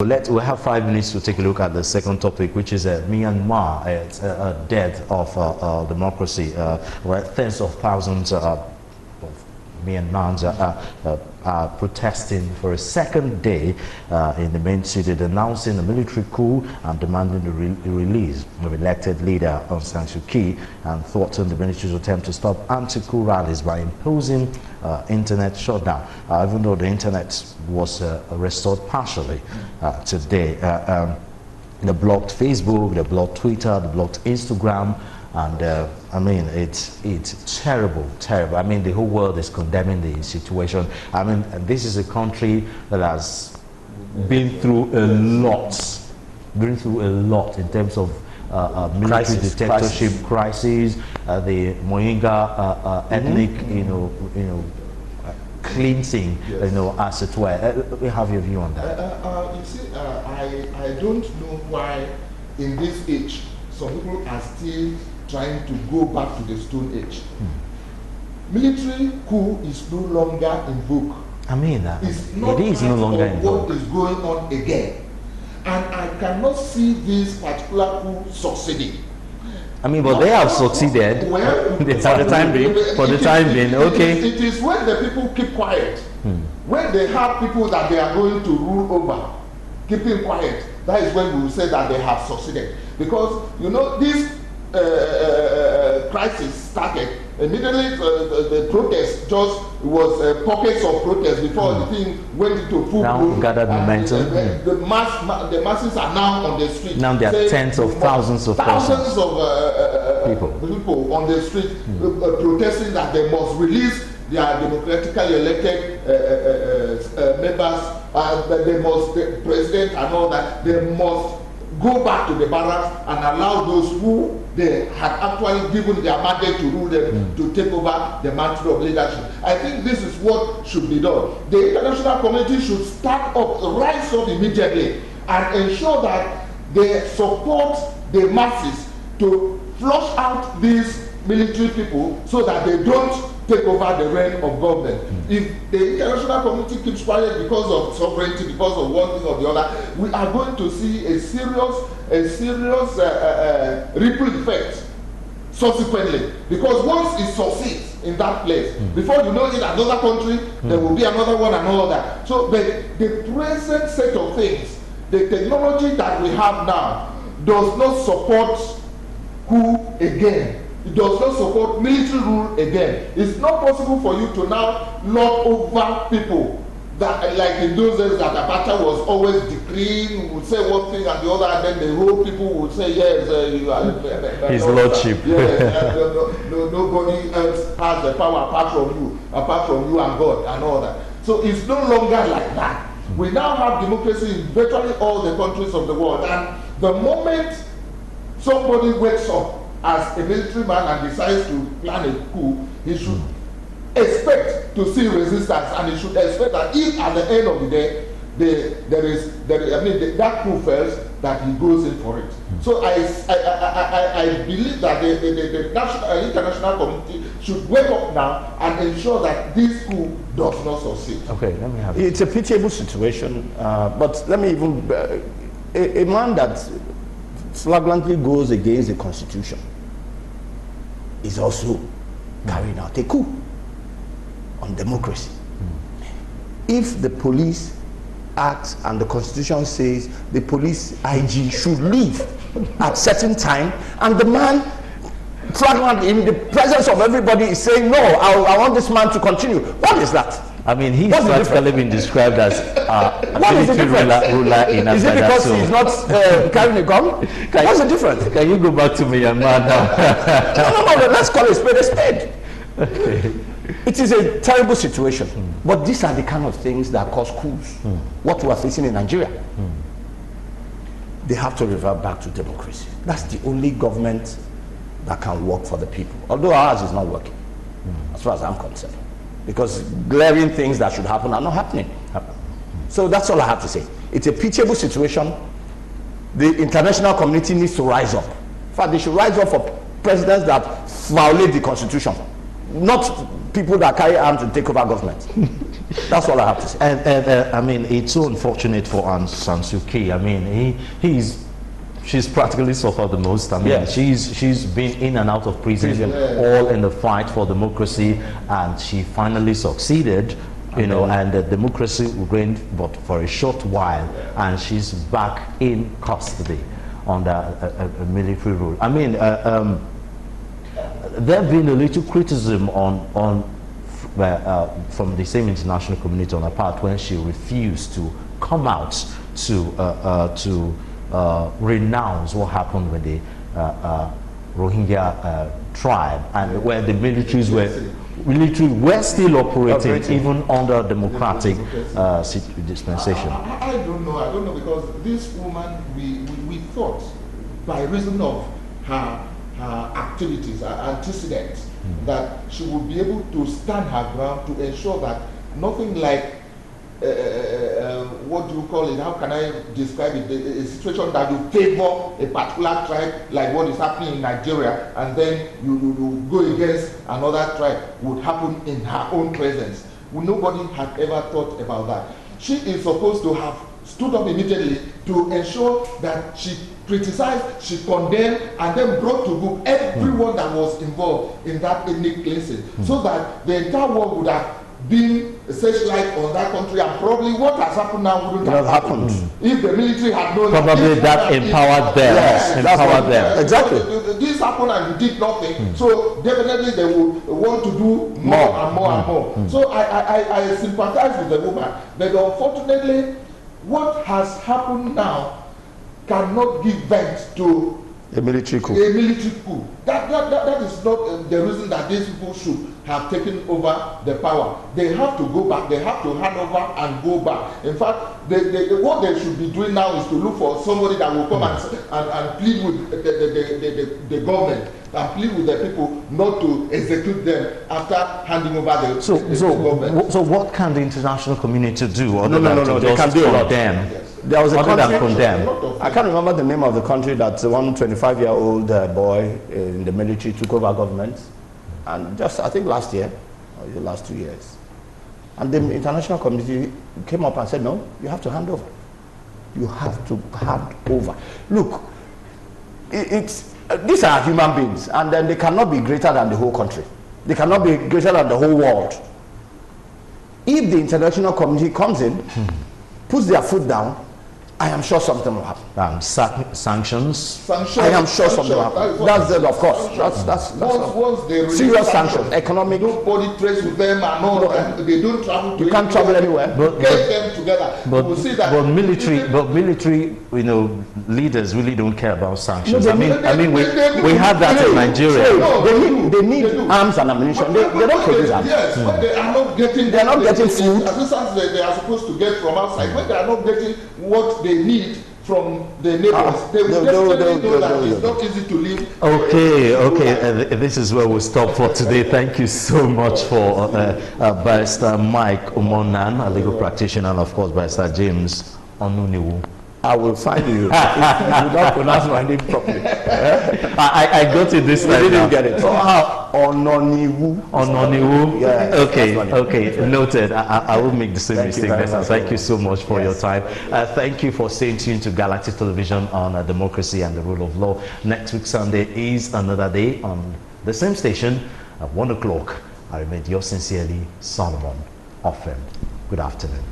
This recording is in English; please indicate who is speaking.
Speaker 1: We'll have 5 minutes to take a look at the second topic, which is Myanmar. It's a death of democracy, where tens of thousands of Myanmars are protesting for a second day in the main city, denouncing a military coup and demanding the release of elected leader Aung San Suu Kyi, and thwarting the military's attempt to stop anti-coup rallies by imposing internet shutdown, even though the internet was restored partially today. They blocked Facebook, they blocked Twitter, they blocked Instagram, and I mean, it's terrible. I mean, the whole world is condemning the situation. I mean, this is a country that has been through a lot in terms of military dictatorship crisis, the Moyinga ethnic, cleansing,
Speaker 2: yes.
Speaker 1: As it were. We have your view on that.
Speaker 2: You see, I don't know why in this age some people are still trying to go back to the Stone Age. Military coup is no longer in vogue.
Speaker 1: I mean,
Speaker 2: it's not
Speaker 1: it is no longer in vogue.
Speaker 2: What is going on again? And I cannot see this particular coup succeeding.
Speaker 1: I mean, but they have succeeded.
Speaker 2: Well,
Speaker 1: for the time being, okay.
Speaker 2: It is when the people keep quiet. When they have people that they are going to rule over, keeping quiet, that is when we will say that they have succeeded. Because, this crisis started immediately. The protest just was pockets of protest before the thing went into full bloom.
Speaker 1: Gathered momentum.
Speaker 2: The masses are now on the street.
Speaker 1: Now there are tens of thousands of
Speaker 2: people on the street protesting that they must release their democratically elected members. That they must, the president and all that, they must go back to the barracks and allow those who they had actually given their mandate to rule them to take over the mantle of leadership. I think this is what should be done. The international community should start up, rise up immediately and ensure that they support the masses to flush out these military people so that they don't take over the reign of government. If the international community keeps quiet because of sovereignty, because of one thing or the other, we are going to see a serious ripple effect subsequently. Because once it succeeds in that place, before you know it, another country, there will be another one and all that. So the present set of things, the technology that we have now, does not support coup again. It does not support military rule again. It's not possible for you to now lord over people that, like in those days that Abacha was always decreeing, would say one thing and the other, and then the whole people would say, yes, you are
Speaker 1: his lordship.
Speaker 2: Nobody else has the power apart from you and God and all that. So it's no longer like that. We now have democracy in virtually all the countries of the world, and the moment somebody wakes up as a military man and decides to plan a coup, he should expect to see resistance, and he should expect that if at the end of the day that coup fails, that he goes in for it. So I believe that the national international community should wake up now and ensure that this coup does not succeed.
Speaker 1: Okay, let me have it.
Speaker 3: It's a pitiable situation, but let me even a man that flagrantly goes against the constitution is also carrying out a coup on democracy. If the police act and the constitution says the police IG should leave at certain time, and the man flagrantly in the presence of everybody is saying, no, I want this man to continue, what is that?
Speaker 1: I mean, he's practically been described as a military ruler in Agbada.
Speaker 3: Is it because he's not carrying a gun? What's the difference?
Speaker 1: Can you go back to Myanmar now?
Speaker 3: No, let's call a spade a spade.
Speaker 1: Okay.
Speaker 3: It is a terrible situation, but these are the kind of things that cause coups. What we are facing in Nigeria. They have to revert back to democracy. That's the only government that can work for the people, although ours is not working, as far as I'm concerned. Because glaring things that should happen are not happening. So that's all I have to say. It's a pitiable situation. The international community needs to rise up. In fact, they should rise up for presidents that violate the constitution, not people that carry arms to take over government. That's all I have to say.
Speaker 1: And I mean, it's so unfortunate for Aung San Suu Kyi. I mean, she's practically suffered the most. I mean,
Speaker 3: Yes.
Speaker 1: she's been in and out of prison, all in the fight for democracy, and she finally succeeded. You know, and the democracy reigned, but for a short while, and she's back in custody under a military rule. I mean, there have been a little criticism from the same international community on her part when she refused to come out to renounce what happened with the Rohingya tribe, and where the militaries were still operating even under democratic dispensation.
Speaker 2: I don't know, because this woman, we thought, by reason of her activities, her antecedents, that she would be able to stand her ground to ensure that nothing like what do you call it? How can I describe it? A situation that will favor a particular tribe, like what is happening in Nigeria, and then you go against another tribe, would happen in her own presence. Nobody had ever thought about that. She is supposed to have stood up immediately to ensure that she criticized, she condemned, and then brought to book everyone that was involved in that ethnic cleansing, so that the entire world would have been a searchlight on that country, and probably what has happened now wouldn't have happened if the military had known.
Speaker 1: Probably that empowered them.
Speaker 3: Yes,
Speaker 1: empowered them.
Speaker 3: Exactly.
Speaker 2: This happened and you did nothing. So definitely they will want to do more and more and more. So I sympathize with the woman, but unfortunately, what has happened now cannot give vent to
Speaker 3: a military coup.
Speaker 2: A military coup. That is not the reason that these people should have taken over the power. They have to go back. They have to hand over and go back. In fact, what they should be doing now is to look for somebody that will come and plead with the government, and plead with the people not to execute them after handing over the government.
Speaker 1: So what can the international community do other
Speaker 3: No,
Speaker 1: than
Speaker 3: they can do a lot.
Speaker 1: condemn?
Speaker 3: There was a country,
Speaker 2: I
Speaker 3: I can't remember the name of the country, that one 25-year-old boy in the military took over government, and just I think last year, or the last 2 years, and the international community came up and said, no, you have to hand over. You have to hand over. Look, these are human beings, and then they cannot be greater than the whole country. They cannot be greater than the whole world. If the international community comes in, puts their foot down, I am sure something will happen.
Speaker 1: Sanctions.
Speaker 3: I am sure something will happen. That's it, of course. That's
Speaker 2: once they release
Speaker 3: serious sanctions, economic.
Speaker 2: Nobody trades with them and all, and they don't travel.
Speaker 3: You can't travel anywhere.
Speaker 2: Get them together. We'll see that.
Speaker 1: But military, leaders really don't care about sanctions.
Speaker 3: No,
Speaker 1: I mean, we have that in Nigeria.
Speaker 3: They need arms and ammunition. They don't produce arms.
Speaker 2: Yes, but they are not getting.
Speaker 3: They are not getting food.
Speaker 2: Assistance they are supposed to get from outside. When they are not getting what they need from the neighbors, they will definitely know that it's not easy to live.
Speaker 1: Okay. This is where we'll stop for today. Thank you so much for Barrister Mike Umonan, a legal practitioner, and of course Barrister James Onuniwu.
Speaker 3: I will find you if you do not pronounce my name properly.
Speaker 1: I got it this time.
Speaker 3: You didn't get it. Ononiwu.
Speaker 1: Ononiwu.
Speaker 3: Yeah,
Speaker 1: okay, noted. I will make the same mistake next time. Thank you so much for your time. Thank you for staying tuned to Galactic Television on democracy and the rule of law. Next week Sunday is another day on the same station at 1 o'clock. I remain yours sincerely, Solomon Offem. Good afternoon.